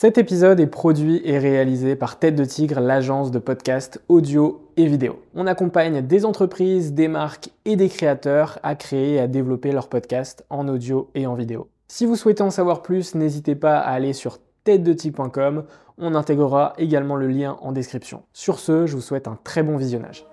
Cet épisode est produit et réalisé par Tête de Tigre, l'agence de podcast audio et vidéo. On accompagne des entreprises, des marques et des créateurs à créer et à développer leurs podcasts en audio et en vidéo. Si vous souhaitez en savoir plus, n'hésitez pas à aller sur têtedetigre.com. On intégrera également le lien en description. Sur ce, je vous souhaite un très bon visionnage.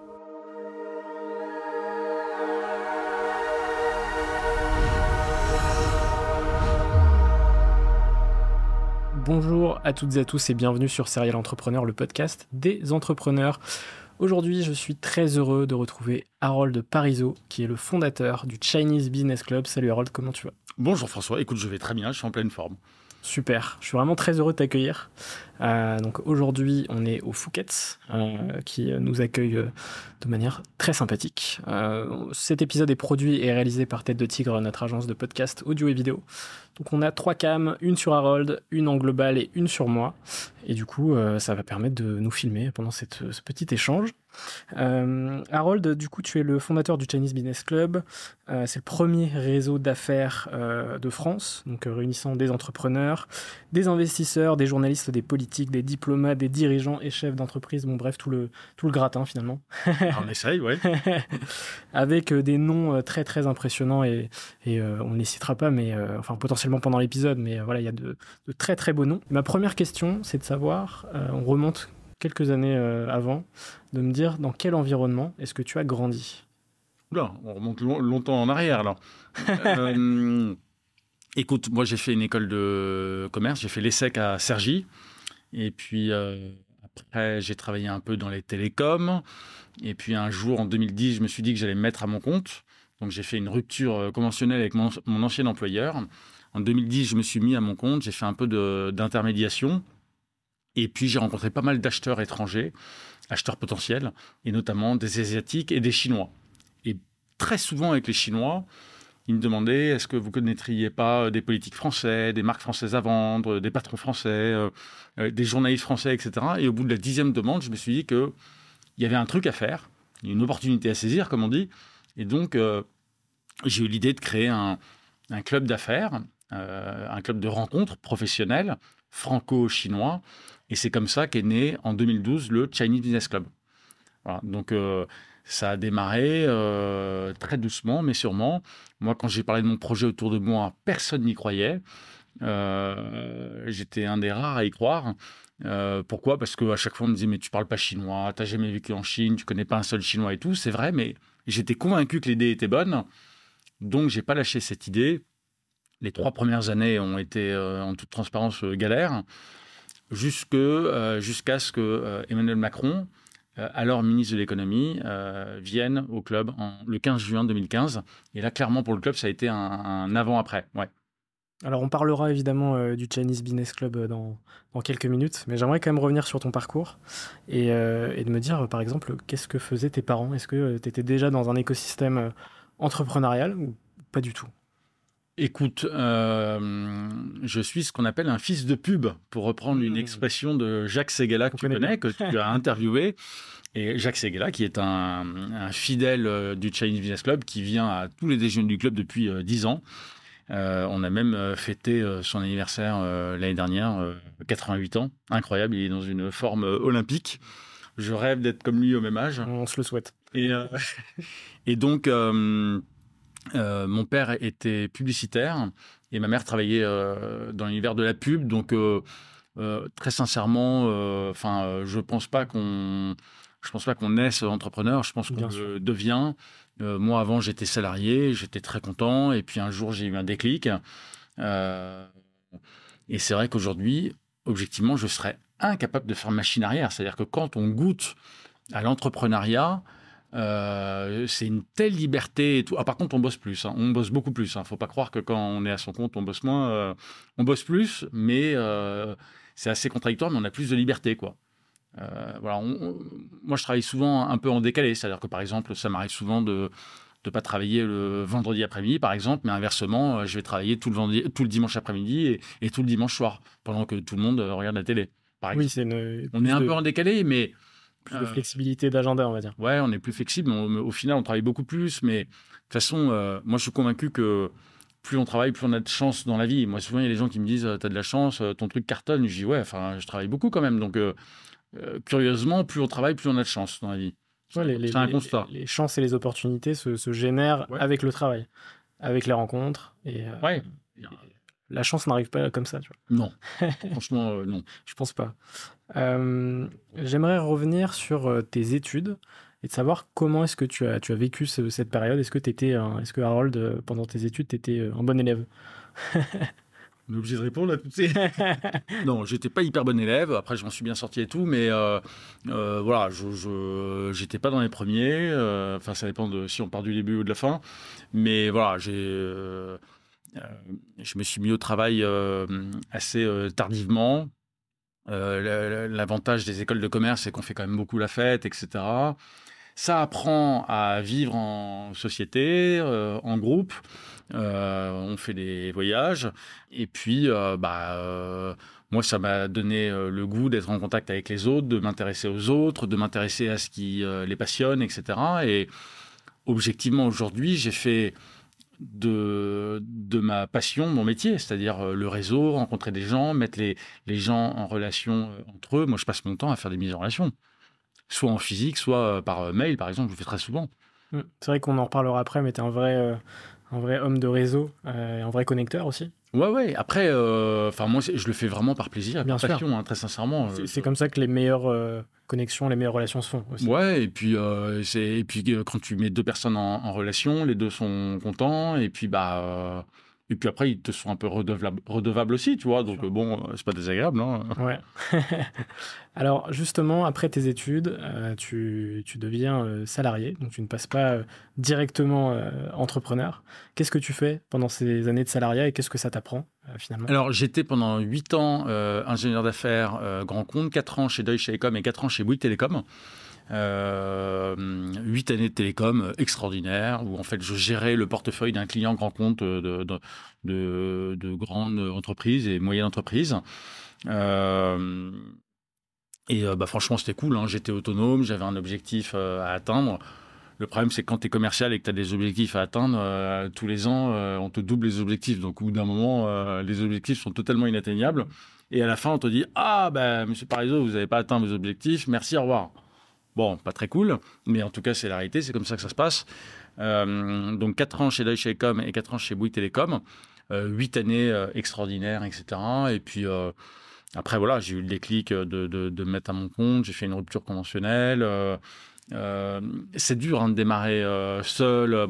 Bonjour à toutes et à tous et bienvenue sur Serial Entrepreneur, le podcast des entrepreneurs. Aujourd'hui, je suis très heureux de retrouver Harold Parizeau, qui est le fondateur du Chinese Business Club. Salut Harold, comment tu vas ? Bonjour François, écoute, je vais très bien, je suis en pleine forme. Super, je suis vraiment très heureux de t'accueillir. Donc aujourd'hui, on est au Fouquet's, qui nous accueille de manière très sympathique. Cet épisode est produit et réalisé par Tête de Tigre, notre agence de podcast audio et vidéo. Donc on a 3 cams, une sur Harold, une en global et une sur moi. Et du coup, ça va permettre de nous filmer pendant ce petit échange. Harold, du coup, tu es le fondateur du Chinese Business Club. C'est le premier réseau d'affaires de France, donc réunissant des entrepreneurs, des investisseurs, des journalistes, des politiques, des diplomates, des dirigeants et chefs d'entreprise. Bon, bref, tout le gratin finalement. On essaye, ouais. Avec des noms très très impressionnants et on ne les citera pas, mais enfin potentiellement pendant l'épisode, mais voilà, il y a de très très beaux noms. Ma première question, c'est de savoir, on remonte quelques années avant, de me dire dans quel environnement est-ce que tu as grandi ? Oula, on remonte longtemps en arrière, là. Écoute, moi, j'ai fait une école de commerce, j'ai fait l'ESSEC à Cergy. Et puis, après, j'ai travaillé un peu dans les télécoms. Et puis, un jour, en 2010, je me suis dit que j'allais me mettre à mon compte. Donc, j'ai fait une rupture conventionnelle avec mon ancien employeur. En 2010, je me suis mis à mon compte, j'ai fait un peu d'intermédiation. Et puis, j'ai rencontré pas mal d'acheteurs étrangers, acheteurs potentiels, et notamment des Asiatiques et des Chinois. Et très souvent, avec les Chinois, ils me demandaient, est-ce que vous ne connaîtriez pas des politiques français, des marques françaises à vendre, des patrons français, des journalistes français, etc. Et au bout de la 10e demande, je me suis dit qu'il y avait un truc à faire, une opportunité à saisir, comme on dit. Et donc, j'ai eu l'idée de créer un club d'affaires, un club de rencontres professionnelles, franco-chinois. Et c'est comme ça qu'est né, en 2012, le Chinese Business Club. Voilà, donc, ça a démarré très doucement, mais sûrement. Moi, quand j'ai parlé de mon projet autour de moi, personne n'y croyait. J'étais un des rares à y croire. Pourquoi ? Parce qu'à chaque fois, on me disait « Mais tu parles pas chinois, tu n'as jamais vécu en Chine, tu connais pas un seul chinois et tout. » C'est vrai, mais j'étais convaincu que l'idée était bonne. Donc, j'ai pas lâché cette idée. Les 3 premières années ont été, en toute transparence, galères. Jusqu'à ce que Emmanuel Macron, alors ministre de l'économie, vienne au club le 15 juin 2015. Et là, clairement, pour le club, ça a été un avant-après. Ouais. Alors on parlera évidemment du Chinese Business Club dans quelques minutes, mais j'aimerais quand même revenir sur ton parcours et de me dire, par exemple, qu'est-ce que faisaient tes parents ? Est-ce que tu étais déjà dans un écosystème entrepreneurial ou pas du tout ? Écoute, je suis ce qu'on appelle un fils de pub, pour reprendre une expression de Jacques Ségala que tu connais, que tu as interviewé. Et Jacques Ségala, qui est un fidèle du Chinese Business Club, qui vient à tous les déjeuners du club depuis 10 ans. On a même fêté son anniversaire l'année dernière, 88 ans. Incroyable, il est dans une forme olympique. Je rêve d'être comme lui au même âge. On se le souhaite. Et donc... mon père était publicitaire et ma mère travaillait dans l'univers de la pub. Donc, très sincèrement, je pense pas qu'on naisse entrepreneur. Je pense qu'on le devient. Moi, avant, j'étais salarié, j'étais très content. Et puis, un jour, j'ai eu un déclic. Et c'est vrai qu'aujourd'hui, objectivement, je serais incapable de faire machine arrière. C'est-à-dire que quand on goûte à l'entrepreneuriat, c'est une telle liberté et tout. Ah, par contre, on bosse plus, hein. On bosse beaucoup plus. Faut pas croire que quand on est à son compte, on bosse moins. On bosse plus, mais c'est assez contradictoire, mais on a plus de liberté, quoi. Voilà, moi, je travaille souvent un peu en décalé. C'est-à-dire que, par exemple, ça m'arrive souvent de ne pas travailler le vendredi après-midi, par exemple, mais inversement, je vais travailler tout le dimanche après-midi et tout le dimanche soir, pendant que tout le monde regarde la télé, par exemple. Oui, on est un peu en décalé, mais... Plus de flexibilité d'agenda, on va dire. Ouais, on est plus flexible, mais au final, on travaille beaucoup plus. Mais de toute façon, moi, je suis convaincu que plus on travaille, plus on a de chance dans la vie. Moi, souvent, il y a des gens qui me disent t'as de la chance, ton truc cartonne. Je dis ouais, enfin, je travaille beaucoup quand même. Donc, curieusement, plus on travaille, plus on a de chance dans la vie. Ouais, C'est un constat. les chances et les opportunités se génèrent avec le travail, avec les rencontres. Ouais. La chance n'arrive pas comme ça, tu vois. Non, franchement, non. Je pense pas. J'aimerais revenir sur tes études et de savoir comment est-ce que tu as vécu cette période. Est-ce que Harold, pendant tes études, tu étais un bon élève? On est obligé de répondre à toutes ces... Non, j'étais pas hyper bon élève. Après, je m'en suis bien sorti et tout, mais voilà, j'étais pas dans les premiers. Enfin, ça dépend de si on part du début ou de la fin. Mais voilà, je me suis mis au travail assez tardivement. L'avantage des écoles de commerce, c'est qu'on fait quand même beaucoup la fête, etc. Ça apprend à vivre en société, en groupe. On fait des voyages. Et puis, moi, ça m'a donné le goût d'être en contact avec les autres, de m'intéresser aux autres, de m'intéresser à ce qui les passionne, etc. Et objectivement, aujourd'hui, j'ai fait de ma passion mon métier, c'est-à-dire le réseau, rencontrer des gens, mettre les gens en relation entre eux. Moi, je passe mon temps à faire des mises en relation, soit en physique, soit par mail, par exemple, je le fais très souvent. C'est vrai qu'on en reparlera après, mais tu es un vrai homme de réseau, un vrai connecteur aussi. Ouais. Après, moi, je le fais vraiment par plaisir et par passion, hein, très sincèrement. C'est comme ça que les meilleures connexions, les meilleures relations se font aussi. Ouais, et puis, quand tu mets deux personnes en relation, les deux sont contents, et puis après, ils te sont un peu redevables aussi, tu vois. Donc, c'est pas désagréable. Hein. Ouais. Alors, justement, après tes études, tu deviens salarié, donc tu ne passes pas directement entrepreneur. Qu'est-ce que tu fais pendant ces années de salariat et qu'est-ce que ça t'apprend finalement? Alors, j'étais pendant 8 ans ingénieur d'affaires grand compte, 4 ans chez Deutsche Telekom et 4 ans chez Bouygues Télécom. 8 années de télécom extraordinaires où en fait je gérais le portefeuille d'un client grand compte de grandes entreprises et moyennes entreprises. Franchement, c'était cool. Hein. J'étais autonome, j'avais un objectif à atteindre. Le problème, c'est que quand tu es commercial et que tu as des objectifs à atteindre, tous les ans, on te double les objectifs. Donc, au bout d'un moment, les objectifs sont totalement inatteignables. Et à la fin, on te dit « Ah, monsieur Parizeau, vous n'avez pas atteint vos objectifs. Merci, au revoir. » Bon, pas très cool, mais en tout cas, c'est la réalité. C'est comme ça que ça se passe. Donc, 4 ans chez Deutsche Telekom et 4 ans chez Bouygues Télécom. 8 années extraordinaires, etc. Et puis... après, voilà, j'ai eu le déclic de me mettre à mon compte. J'ai fait une rupture conventionnelle. C'est dur de démarrer seul.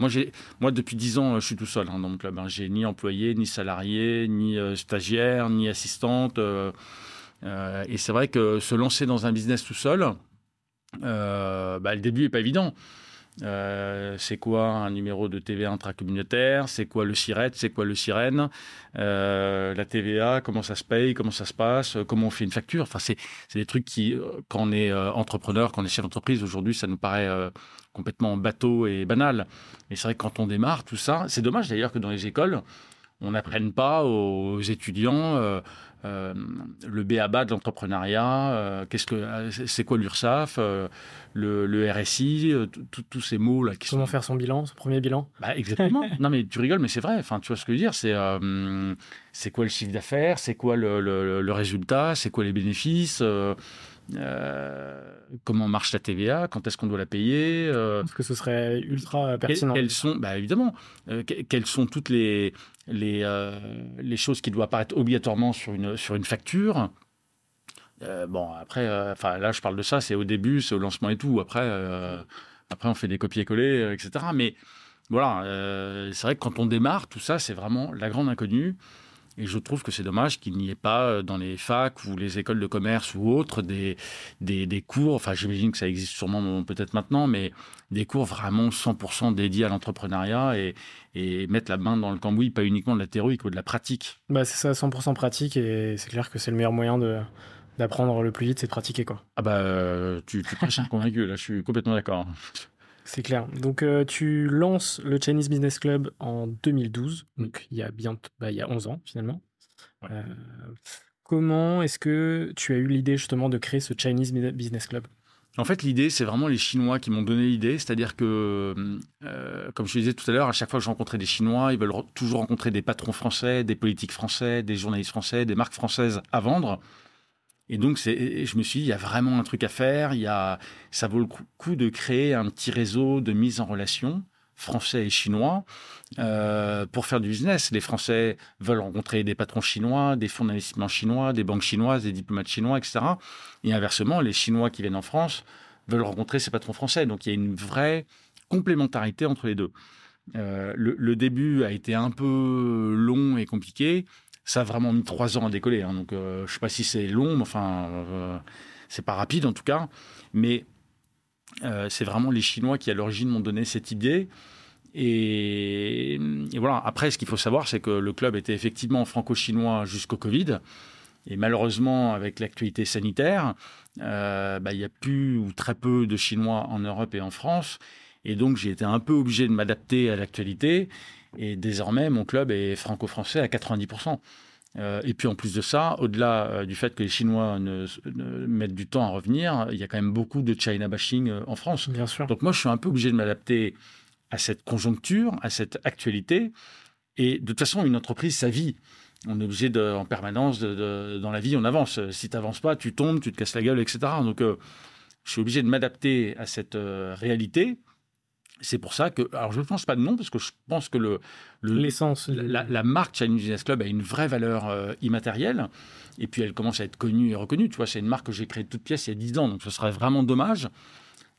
Moi, depuis 10 ans, je suis tout seul dans mon club. Hein. J'ai ni employé, ni salarié, ni stagiaire, ni assistante. Et c'est vrai que se lancer dans un business tout seul, le début n'est pas évident. C'est quoi un numéro de TVA intracommunautaire, c'est quoi le SIRET, c'est quoi le SIREN, la TVA, comment ça se paye, comment ça se passe, comment on fait une facture. Enfin, c'est des trucs qui, quand on est entrepreneur, quand on est chef d'entreprise, aujourd'hui, ça nous paraît complètement bateau et banal. Mais c'est vrai que quand on démarre, tout ça, c'est dommage d'ailleurs que dans les écoles, on n'apprenne pas aux étudiants le b.a.-ba de l'entrepreneuriat, c'est quoi l'URSSAF, le RSI, tous ces mots-là. Comment faire son bilan, son premier bilan? Exactement. Non, mais tu rigoles, mais c'est vrai. Enfin, tu vois ce que je veux dire, c'est quoi le chiffre d'affaires, c'est quoi le résultat, c'est quoi les bénéfices, comment marche la TVA, quand est-ce qu'on doit la payer. Je pense que ce serait ultra pertinent. Quelles sont, évidemment, quelles sont toutes les choses qui doivent apparaître obligatoirement sur une facture. Après, là, je parle de ça, c'est au début, c'est au lancement et tout. Après, on fait des copier-coller, etc. Mais voilà, c'est vrai que quand on démarre, tout ça, c'est vraiment la grande inconnue. Et je trouve que c'est dommage qu'il n'y ait pas dans les facs ou les écoles de commerce ou autres des cours, enfin j'imagine que ça existe sûrement peut-être maintenant, mais des cours vraiment 100% dédiés à l'entrepreneuriat et mettre la main dans le cambouis, pas uniquement de la théorie, mais de la pratique. C'est ça, 100% pratique, et c'est clair que c'est le meilleur moyen d'apprendre le plus vite, c'est de pratiquer, quoi. Tu prêches un convaincu, là je suis complètement d'accord. C'est clair. Donc, tu lances le Chinese Business Club en 2012, donc il y a 11 ans finalement. Ouais. Comment est-ce que tu as eu l'idée justement de créer ce Chinese Business Club? En fait, l'idée, c'est vraiment les Chinois qui m'ont donné l'idée. C'est-à-dire que, comme je te disais tout à l'heure, à chaque fois que je rencontrais des Chinois, ils veulent toujours rencontrer des patrons français, des politiques français, des journalistes français, des marques françaises à vendre. Et donc, je me suis dit, il y a vraiment un truc à faire. Ça vaut le coup de créer un petit réseau de mise en relation français et chinois pour faire du business. Les Français veulent rencontrer des patrons chinois, des fonds d'investissement chinois, des banques chinoises, des diplomates chinois, etc. Et inversement, les Chinois qui viennent en France veulent rencontrer ces patrons français. Donc, il y a une vraie complémentarité entre les deux. Le début a été un peu long et compliqué. Ça a vraiment mis 3 ans à décoller. Hein. Donc, je ne sais pas si c'est long, mais enfin, c'est pas rapide en tout cas. Mais c'est vraiment les Chinois qui, à l'origine, m'ont donné cette idée. Et voilà. Après, ce qu'il faut savoir, c'est que le club était effectivement franco-chinois jusqu'au Covid. Et malheureusement, avec l'actualité sanitaire, il n'y a plus ou très peu de Chinois en Europe et en France. Et donc, j'ai été un peu obligé de m'adapter à l'actualité. Et désormais, mon club est franco-français à 90%. Et puis en plus de ça, au-delà du fait que les Chinois mettent du temps à revenir, il y a quand même beaucoup de China bashing en France. Bien sûr. Donc moi, je suis un peu obligé de m'adapter à cette conjoncture, à cette actualité. Et de toute façon, une entreprise, ça vit. On est obligé en permanence, dans la vie, on avance. Si tu n'avances pas, tu tombes, tu te casses la gueule, etc. Donc je suis obligé de m'adapter à cette réalité. C'est pour ça que, alors je ne pense pas de nom, parce que je pense que l'essence, la marque Chinese Business Club a une vraie valeur immatérielle, et puis elle commence à être connue et reconnue. Tu vois, c'est une marque que j'ai créée de toutes pièces il y a 10 ans, donc ce serait vraiment dommage,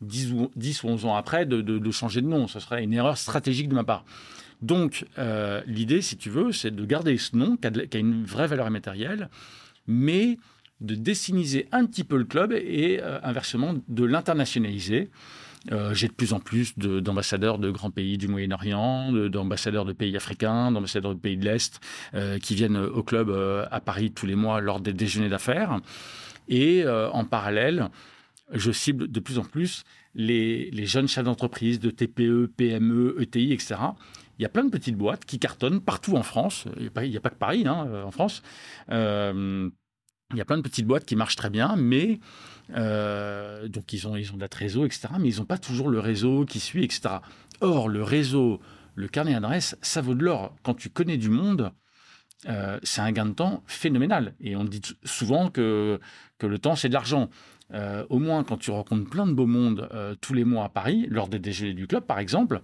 10 ou 11 ans après, de changer de nom. Ce serait une erreur stratégique de ma part. Donc, l'idée, si tu veux, c'est de garder ce nom qui a une vraie valeur immatérielle, mais de dessiniser un petit peu le club et inversement de l'internationaliser. J'ai de plus en plus d'ambassadeurs de grands pays du Moyen-Orient, d'ambassadeurs de pays africains, d'ambassadeurs de pays de l'Est qui viennent au club à Paris tous les mois lors des déjeuners d'affaires. Et en parallèle, je cible de plus en plus les jeunes chefs d'entreprise de TPE, PME, ETI, etc. Il y a plein de petites boîtes qui cartonnent partout en France. Il n'y a pas que Paris, en France. Il y a plein de petites boîtes qui marchent très bien, mais donc ils ont de la trésor, etc. Mais ils n'ont pas toujours le réseau qui suit, etc. Or, le réseau, le carnet d'adresse, ça vaut de l'or. Quand tu connais du monde, c'est un gain de temps phénoménal. Et on dit souvent que le temps, c'est de l'argent. Au moins, quand tu rencontres plein de beaux mondes tous les mois à Paris, lors des déjeuners du club, par exemple,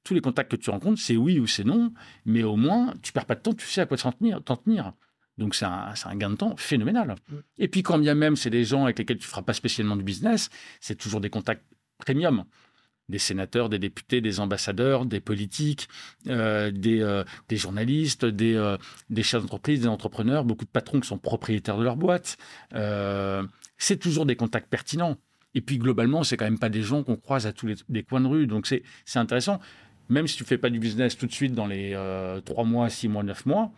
tous les contacts que tu rencontres, c'est oui ou c'est non, mais au moins, tu ne perds pas de temps, tu sais à quoi t'en tenir. Donc, c'est un gain de temps phénoménal. Et puis, quand bien même c'est des gens avec lesquels tu ne feras pas spécialement du business, c'est toujours des contacts premium. Des sénateurs, des députés, des ambassadeurs, des politiques, des journalistes, des chefs d'entreprise, des entrepreneurs, beaucoup de patrons qui sont propriétaires de leur boîte. C'est toujours des contacts pertinents. Et puis, globalement, c'est quand même pas des gens qu'on croise à tous les coins de rue. Donc, c'est intéressant. Même si tu ne fais pas du business tout de suite dans les 3 mois, 6 mois, 9 mois,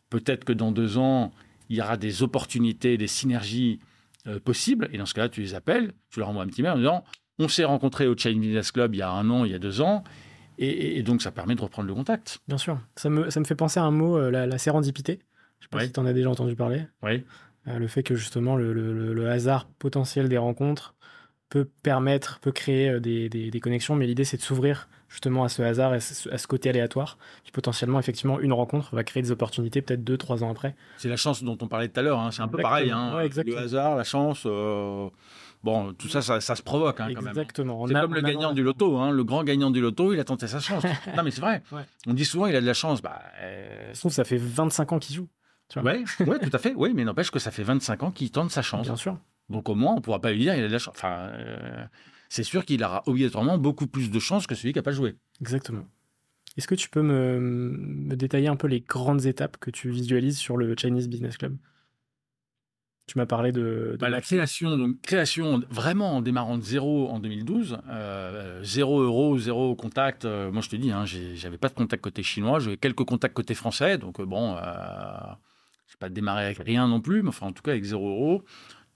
peut-être que dans 2 ans, il y aura des opportunités, des synergies possibles. Et dans ce cas-là, tu les appelles, tu leur envoies un petit mail en disant « On s'est rencontrés au Chinese Business Club il y a 1 an, il y a 2 ans. » Et donc, ça permet de reprendre le contact. Bien sûr. Ça me fait penser à un mot, la sérendipité. Je ne sais pas si tu en as déjà entendu parler. Oui. Le fait que justement, le hasard potentiel des rencontres peut créer des connexions, mais l'idée, c'est de s'ouvrir justement à ce hasard et à ce côté aléatoire. Puis potentiellement, effectivement, une rencontre va créer des opportunités peut-être 2-3 ans après. C'est la chance dont on parlait tout à l'heure. Hein. C'est un peu pareil. Hein. Ouais, le hasard, la chance, tout ça se provoque quand même. Exactement. C'est comme le gagnant du loto. Hein. Le grand gagnant du loto, il a tenté sa chance. Non, mais c'est vrai. Ouais. On dit souvent il a de la chance. Je trouve que ça fait 25 ans qu'il joue. Oui, tout à fait. Oui, mais n'empêche que ça fait 25 ans qu'il tente sa chance. Bien sûr. Donc au moins, on ne pourra pas lui dire il a de la chance. Enfin, c'est sûr qu'il aura obligatoirement beaucoup plus de chance que celui qui n'a pas joué. Exactement. Est-ce que tu peux me détailler un peu les grandes étapes que tu visualises sur le Chinese Business Club ? Tu m'as parlé de... La création, vraiment en démarrant de zéro en 2012, 0 euros, 0 contact. Moi, je te dis, j'avais pas de contact côté chinois, j'avais quelques contacts côté français, donc je n'ai pas démarré avec rien non plus, mais enfin, en tout cas, avec 0 euros.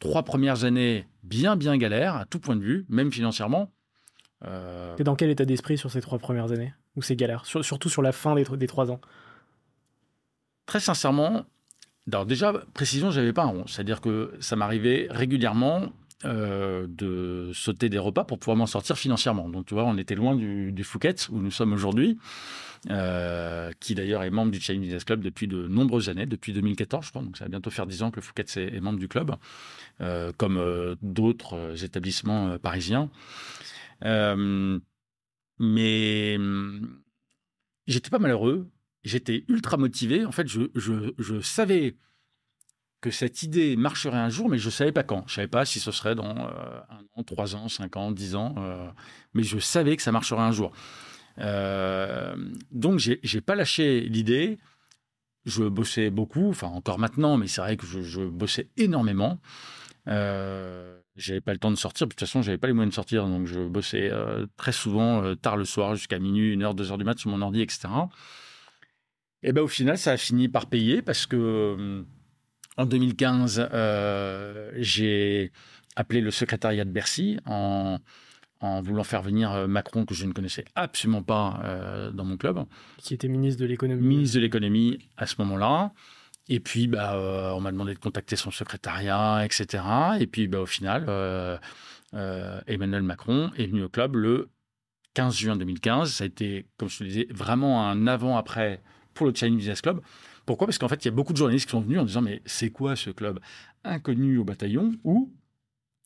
3 premières années bien galères, à tout point de vue, même financièrement. T'es dans quel état d'esprit sur ces 3 premières années ? Ou c'est galère ? Surtout sur la fin des 3 ans. Très sincèrement, alors déjà, précision, j'avais pas un rond. C'est-à-dire que ça m'arrivait régulièrement de sauter des repas pour pouvoir m'en sortir financièrement. Donc, tu vois, on était loin du Phuket où nous sommes aujourd'hui, qui d'ailleurs est membre du Chinese Business Club depuis de nombreuses années, depuis 2014, je crois. Donc, ça va bientôt faire 10 ans que le Phuket est membre du club, comme d'autres établissements parisiens. Mais j'étais pas malheureux, j'étais ultra motivé. En fait, je savais que cette idée marcherait un jour, mais je ne savais pas quand. Je ne savais pas si ce serait dans 1 an, 3 ans, 5 ans, 10 ans, mais je savais que ça marcherait un jour. Donc, je n'ai pas lâché l'idée. Je bossais beaucoup, enfin encore maintenant, mais c'est vrai que je bossais énormément. J'avais pas le temps de sortir, de toute façon, j'avais pas les moyens de sortir, donc je bossais très souvent tard le soir, jusqu'à minuit, 1h, 2h du mat sur mon ordi, etc. Et ben au final, ça a fini par payer parce que en 2015, j'ai appelé le secrétariat de Bercy en voulant faire venir Macron, que je ne connaissais absolument pas dans mon club. Qui était ministre de l'économie. Ministre de l'économie à ce moment-là. Et puis, on m'a demandé de contacter son secrétariat, etc. Et puis, au final, Emmanuel Macron est venu au club le 15 juin 2015. Ça a été, comme je te le disais, vraiment un avant-après pour le Chinese Business Club. Pourquoi ? Parce qu'en fait, il y a beaucoup de journalistes qui sont venus en disant « Mais c'est quoi ce club inconnu au bataillon ?» où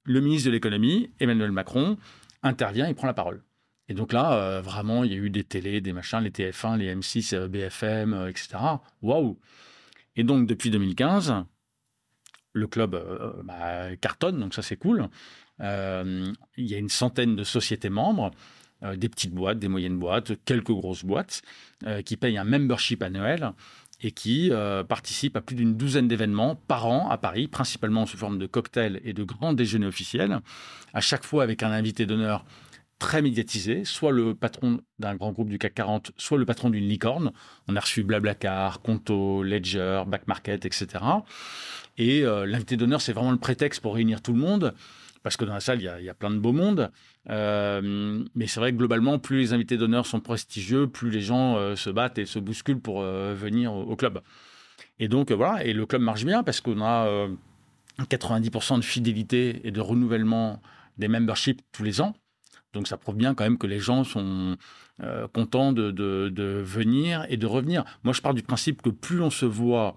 le ministre de l'économie, Emmanuel Macron, intervient et prend la parole. Et donc là, vraiment, il y a eu des télés, des machins, les TF1, les M6, BFM, etc. Waouh ! Et donc, depuis 2015, le club cartonne, donc ça, c'est cool. Il y a une centaine de sociétés membres, des petites boîtes, des moyennes boîtes, quelques grosses boîtes, qui payent un membership annuel et qui participent à plus d'une douzaine d'événements par an à Paris, principalement sous forme de cocktails et de grands déjeuners officiels, à chaque fois avec un invité d'honneur très médiatisé, soit le patron d'un grand groupe du CAC 40, soit le patron d'une licorne. On a reçu Blablacar, Conto, Ledger, Back Market, etc. Et l'invité d'honneur, c'est vraiment le prétexte pour réunir tout le monde, parce que dans la salle, il y a plein de beau monde. Mais c'est vrai que globalement, plus les invités d'honneur sont prestigieux, plus les gens se battent et se bousculent pour venir au club. Et donc, voilà, et le club marche bien, parce qu'on a 90% de fidélité et de renouvellement des memberships tous les ans. Donc, ça prouve bien quand même que les gens sont contents de venir et de revenir. Moi, je pars du principe que plus on se voit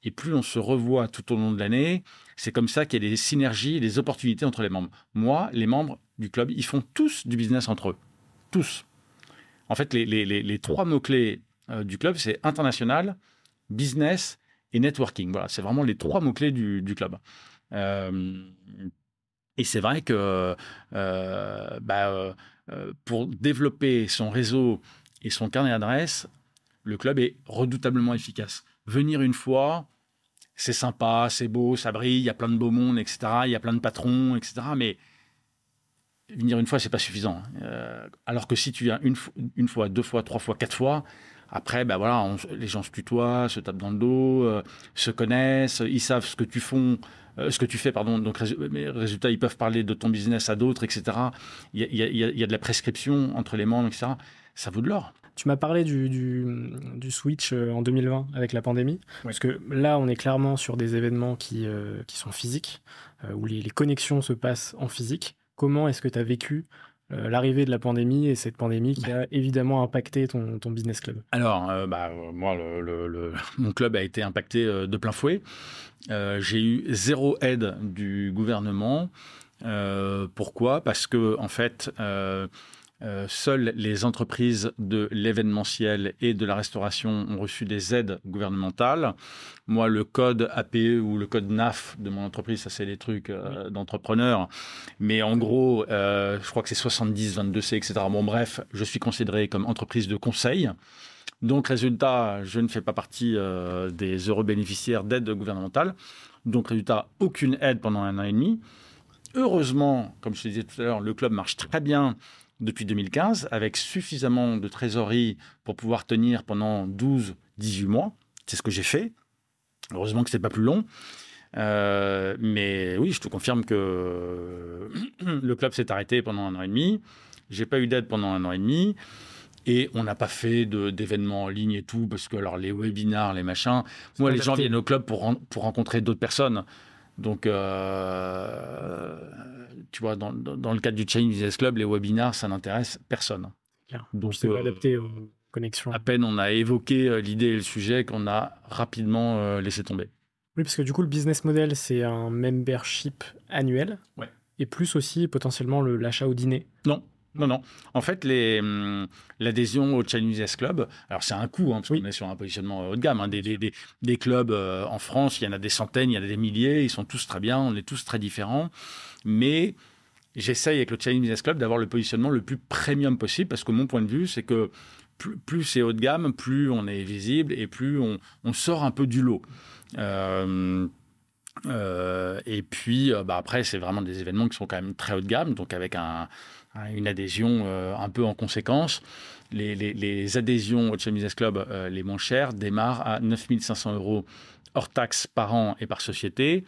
et plus on se revoit tout au long de l'année, c'est comme ça qu'il y a des synergies et des opportunités entre les membres. Moi, les membres du club, ils font tous du business entre eux. Tous. En fait, les 3 mots-clés du club, c'est international, business et networking. Voilà, c'est vraiment les 3 mots-clés du club. Et c'est vrai que pour développer son réseau et son carnet d'adresses, le club est redoutablement efficace. Venir une fois, c'est sympa, c'est beau, ça brille, il y a plein de beau monde, etc. Il y a plein de patrons, etc. Mais venir une fois, c'est pas suffisant. Alors que si tu viens une fois, 2 fois, 3 fois, 4 fois, après, les gens se tutoient, se tapent dans le dos, se connaissent, ils savent ce que tu fais, donc résultat, ils peuvent parler de ton business à d'autres, etc. Il y a de la prescription entre les membres, etc. Ça vaut de l'or. Tu m'as parlé du switch en 2020 avec la pandémie, parce que là, on est clairement sur des événements qui sont physiques, où les connexions se passent en physique. Comment est-ce que tu as vécu l'arrivée de la pandémie et cette pandémie qui a évidemment impacté ton business club? Alors, moi, mon club a été impacté de plein fouet. J'ai eu 0 aide du gouvernement. Pourquoi ? Parce que, en fait, seules les entreprises de l'événementiel et de la restauration ont reçu des aides gouvernementales. Moi, le code APE ou le code NAF de mon entreprise, ça c'est les trucs d'entrepreneurs. Mais en gros, je crois que c'est 70, 22C, etc. Bon, bref, je suis considéré comme entreprise de conseil. Donc, résultat, je ne fais pas partie des heureux bénéficiaires d'aides gouvernementales. Donc, résultat, aucune aide pendant 1 an et demi. Heureusement, comme je te disais tout à l'heure, le club marche très bien depuis 2015, avec suffisamment de trésorerie pour pouvoir tenir pendant 12-18 mois. C'est ce que j'ai fait. Heureusement que ce n'est pas plus long. Mais oui, je te confirme que le club s'est arrêté pendant 1 an et demi. Je n'ai pas eu d'aide pendant 1 an et demi. Et on n'a pas fait d'événements en ligne et tout, parce que alors, les webinars, les machins... Moi, les gens viennent au club pour rencontrer d'autres personnes. Donc, tu vois, dans le cadre du Chinese Business Club, les webinars, ça n'intéresse personne. Clair. Donc, c'est pas adapté aux connexions. À peine on a évoqué l'idée et le sujet qu'on a rapidement laissé tomber. Oui, parce que du coup, le business model, c'est un membership annuel. Ouais. Et plus aussi potentiellement l'achat au dîner. Non. En fait, l'adhésion au Chinese Business Club, alors c'est un coût, parce qu'on est sur un positionnement haut de gamme. Des clubs en France, il y en a des centaines, il y en a des milliers, ils sont tous très bien, on est tous très différents. Mais j'essaye avec le Chinese Business Club d'avoir le positionnement le plus premium possible, parce que mon point de vue, c'est que plus c'est haut de gamme, plus on est visible et plus on sort un peu du lot. Et puis, après, c'est vraiment des événements qui sont quand même très haut de gamme, donc avec une adhésion un peu en conséquence. Les adhésions au Chinese Business Club les moins chères démarrent à 9 500 € hors taxes par an et par société.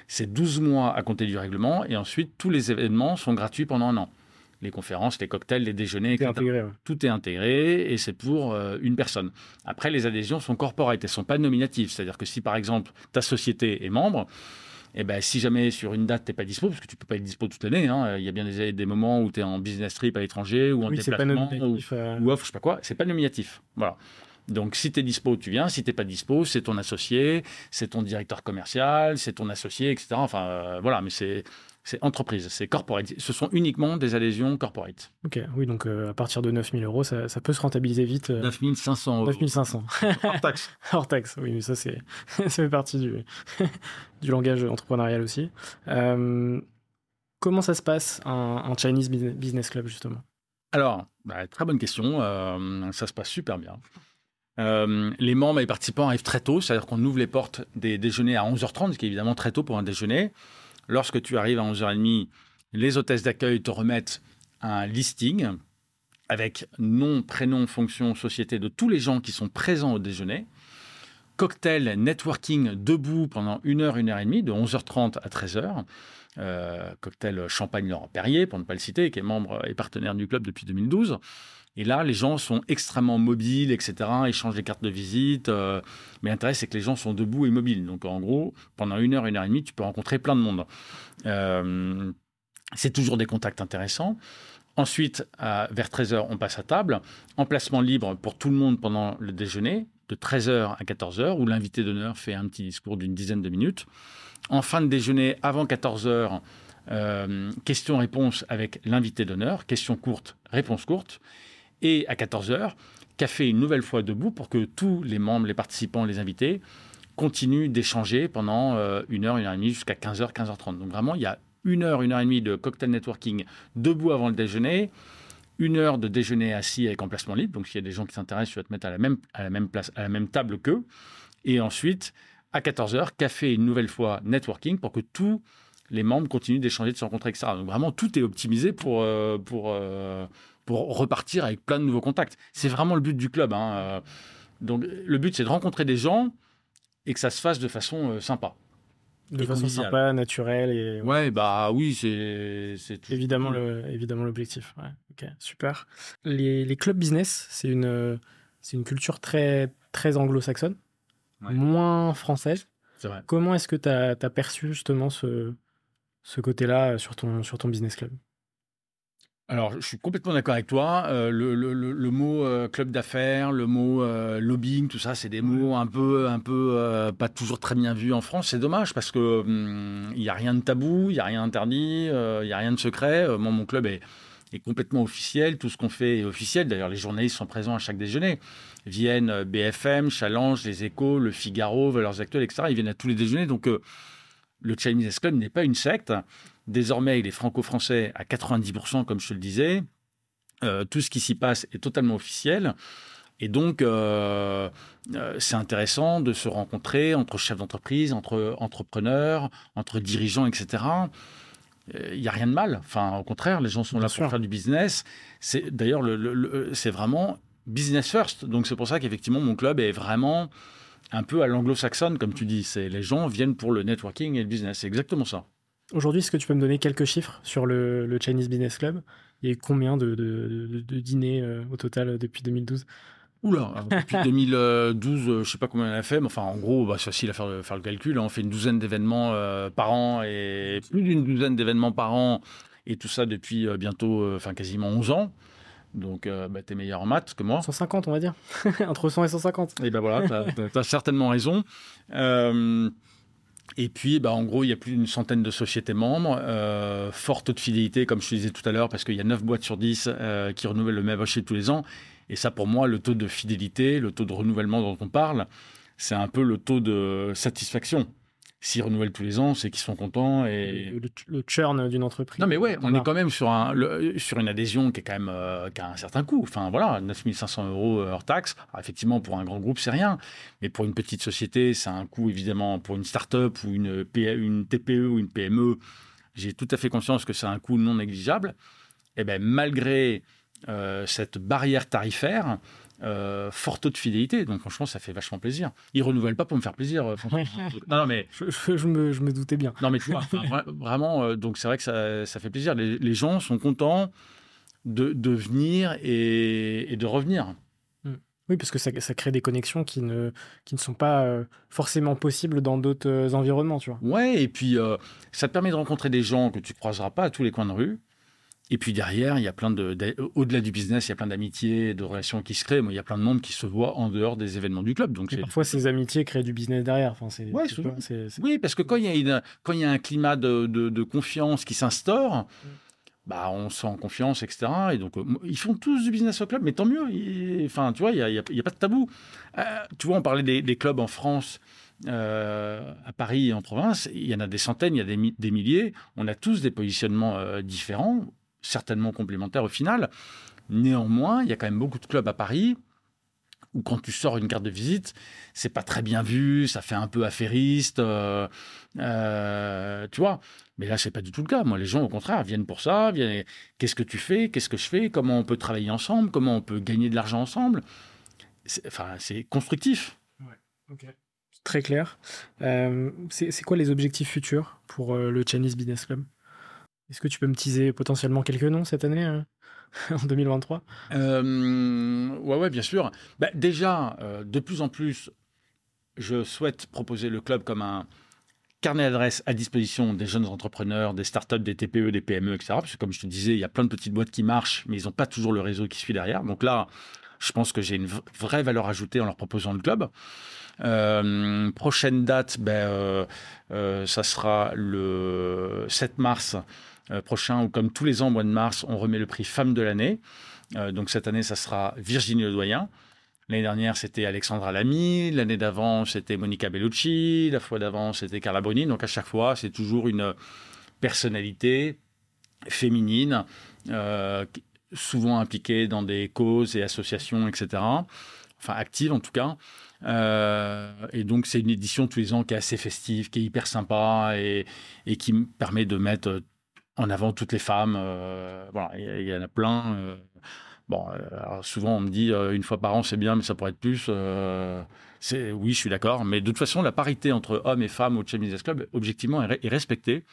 C'est 12 mois à compter du règlement, et ensuite, tous les événements sont gratuits pendant un an. Les conférences, les cocktails, les déjeuners, etc. Tout est intégré et c'est pour une personne. Après, les adhésions sont corporate, elles ne sont pas nominatives. C'est-à-dire que si, par exemple, ta société est membre, et ben, si jamais sur une date, tu n'es pas dispo, parce que tu ne peux pas être dispo toute l'année, il y a bien des moments où tu es en business trip à l'étranger ou en déplacement ou off, je sais pas quoi, c'est pas nominatif. Voilà. Donc, si tu es dispo, tu viens. Si tu n'es pas dispo, c'est ton associé, c'est ton directeur commercial, c'est ton associé, etc. Enfin, voilà, mais c'est entreprise, c'est corporate. Ce sont uniquement des adhésions corporate. Ok, oui, donc à partir de 9 000 €, ça peut se rentabiliser vite. 9 500 €. 9 500. Hors taxe. Hors taxe, oui, mais ça, ça fait partie du langage entrepreneurial aussi. Comment ça se passe, un Chinese Business Club, justement? Alors, très bonne question. Ça se passe super bien. Les membres et les participants arrivent très tôt, c'est-à-dire qu'on ouvre les portes des déjeuners à 11h30, ce qui est évidemment très tôt pour un déjeuner. Lorsque tu arrives à 11h30, les hôtesses d'accueil te remettent un listing avec nom, prénom, fonction, société de tous les gens qui sont présents au déjeuner. Cocktail, networking debout pendant 1h, 1h30, de 11h30 à 13h. Cocktail Champagne Laurent Perrier, pour ne pas le citer, qui est membre et partenaire du club depuis 2012. Et là, les gens sont extrêmement mobiles, etc. Ils changent les cartes de visite. Mais l'intérêt, c'est que les gens sont debout et mobiles. Donc, en gros, pendant 1h, 1h30, tu peux rencontrer plein de monde. C'est toujours des contacts intéressants. Ensuite, vers 13h, on passe à table. Emplacement libre pour tout le monde pendant le déjeuner, de 13h à 14h, où l'invité d'honneur fait un petit discours d'une dizaine de minutes. En fin de déjeuner, avant 14h, questions-réponses avec l'invité d'honneur. Questions courtes, réponses courtes. Et à 14h, café une nouvelle fois debout pour que tous les membres, les participants, les invités continuent d'échanger pendant 1h, 1h30 jusqu'à 15h, 15h30. Donc vraiment, il y a 1h, 1h30 de cocktail networking debout avant le déjeuner, 1 heure de déjeuner assis avec emplacement libre. Donc s'il y a des gens qui s'intéressent, tu vas te mettre à la même place, à la même table qu'eux. Et ensuite, à 14h, café une nouvelle fois networking pour que tous les membres continuent d'échanger, de se rencontrer, etc. Donc vraiment, tout est optimisé pour repartir avec plein de nouveaux contacts. C'est vraiment le but du club. Donc, le but, c'est de rencontrer des gens et que ça se fasse de façon sympa. De façon sympa, naturelle. Et... Ouais, oui, c'est évidemment l'objectif. Ouais, ok, super. Les clubs business, c'est une culture très, très anglo-saxonne, moins française. C'est vrai. Comment est-ce que tu as perçu justement ce côté-là sur ton business club? Alors, je suis complètement d'accord avec toi. Le mot club d'affaires, le mot lobbying, tout ça, c'est des mots un peu pas toujours très bien vus en France. C'est dommage parce que il y a rien de tabou, il y a rien d'interdit, il y a rien de secret. Moi, mon club est complètement officiel. Tout ce qu'on fait est officiel. D'ailleurs, les journalistes sont présents à chaque déjeuner. Viennent BFM, Challenge, Les Échos, Le Figaro, Valeurs Actuelles, etc. Ils viennent à tous les déjeuners. Donc, le Chinese Business Club n'est pas une secte. Désormais, il est franco-français à 90%, comme je te le disais. Tout ce qui s'y passe est totalement officiel. Et donc, c'est intéressant de se rencontrer entre chefs d'entreprise, entre entrepreneurs, entre dirigeants, etc. Il n'y a rien de mal. Enfin, au contraire, les gens sont là pour faire du business. D'ailleurs, c'est vraiment business first. Donc, c'est pour ça qu'effectivement, mon club est vraiment un peu à l'anglo-saxonne, comme tu dis. Les gens viennent pour le networking et le business. C'est exactement ça. Aujourd'hui, est-ce que tu peux me donner quelques chiffres sur le Chinese Business Club? Il y a eu combien de dîners au total depuis 2012? Oula, depuis 2012, je ne sais pas combien on a fait, mais enfin, en gros, c'est facile à faire le calcul. Hein. On fait une douzaine d'événements par an et plus d'une douzaine d'événements par an, et tout ça depuis bientôt, quasiment 11 ans. Donc, tu es meilleur en maths que moi. 150, on va dire. Entre 100 et 150. Et ben voilà, tu as certainement raison. Et puis, en gros, il y a plus d'une centaine de sociétés membres, fort taux de fidélité, comme je te disais tout à l'heure, parce qu'il y a 9 boîtes sur 10 qui renouvellent le membership tous les ans. Et ça, pour moi, le taux de fidélité, le taux de renouvellement dont on parle, c'est un peu le taux de satisfaction. S'ils renouvellent tous les ans, c'est qu'ils sont contents. Et... Le churn d'une entreprise. Non, mais ouais, on est quand même sur une adhésion qui est quand même qui a un certain coût. Enfin, voilà, 9 500 € hors taxe. Alors, effectivement, pour un grand groupe, c'est rien. Mais pour une petite société, c'est un coût, évidemment, pour une start-up ou une TPE ou une PME. J'ai tout à fait conscience que c'est un coût non négligeable. Et bien, malgré cette barrière tarifaire, fort taux de fidélité, donc franchement ça fait vachement plaisir. Ils renouvellent pas pour me faire plaisir. Non mais je me doutais bien. Non mais tu vois, vraiment, donc c'est vrai que ça fait plaisir. Les gens sont contents de venir et de revenir. Oui, parce que ça crée des connexions qui ne sont pas forcément possibles dans d'autres environnements, tu vois. Ouais, et puis ça te permet de rencontrer des gens que tu croiseras pas à tous les coins de rue. Et puis derrière, il y a plein au-delà du business, il y a plein d'amitiés, de relations qui se créent. Il y a plein de monde qui se voit en dehors des événements du club. Donc parfois, ces amitiés créent du business derrière. Enfin, Oui, parce que quand il y a un climat de confiance qui s'instaure, on se sent en confiance, etc. Et donc, ils font tous du business au club, mais tant mieux. Enfin, tu vois, il n'y a pas de tabou. Tu vois, on parlait des clubs en France. À Paris et en province, il y en a des centaines, il y a des milliers. On a tous des positionnements différents, certainement complémentaires au final. Néanmoins, il y a quand même beaucoup de clubs à Paris où quand tu sors une carte de visite, c'est pas très bien vu, ça fait un peu affairiste, tu vois. Mais là, c'est pas du tout le cas. Moi, les gens, au contraire, viennent pour ça. Qu'est-ce que tu fais? Qu'est-ce que je fais? Comment on peut travailler ensemble? Comment on peut gagner de l'argent ensemble? C'est constructif. Ouais, ok. Très clair. C'est quoi les objectifs futurs pour le Chinese Business Club? Est-ce que tu peux me teaser potentiellement quelques noms cette année, en 2023? Ouais, bien sûr. Déjà, de plus en plus, je souhaite proposer le club comme un carnet d'adresses à disposition des jeunes entrepreneurs, des startups, des TPE, des PME, etc. Parce que comme je te disais, il y a plein de petites boîtes qui marchent, mais ils n'ont pas toujours le réseau qui suit derrière. Donc là, je pense que j'ai une vraie valeur ajoutée en leur proposant le club. Prochaine date, ça sera le 7 mars prochain, où comme tous les ans, au mois de mars, on remet le prix Femme de l'année. Donc cette année, ça sera Virginie Ledoyen. L'année dernière, c'était Alexandra Lamy. L'année d'avant, c'était Monica Bellucci. La fois d'avant, c'était Carla Bruni. Donc à chaque fois, c'est toujours une personnalité féminine, souvent impliquée dans des causes et associations, etc. Enfin, active en tout cas. Et donc, c'est une édition tous les ans qui est assez festive, qui est hyper sympa et qui me permet de mettre en avant toutes les femmes. Voilà, il y en a plein. Alors souvent, on me dit une fois par an, c'est bien, mais ça pourrait être plus. Oui, je suis d'accord. Mais de toute façon, la parité entre hommes et femmes au Chinese Business Club, objectivement, est respectée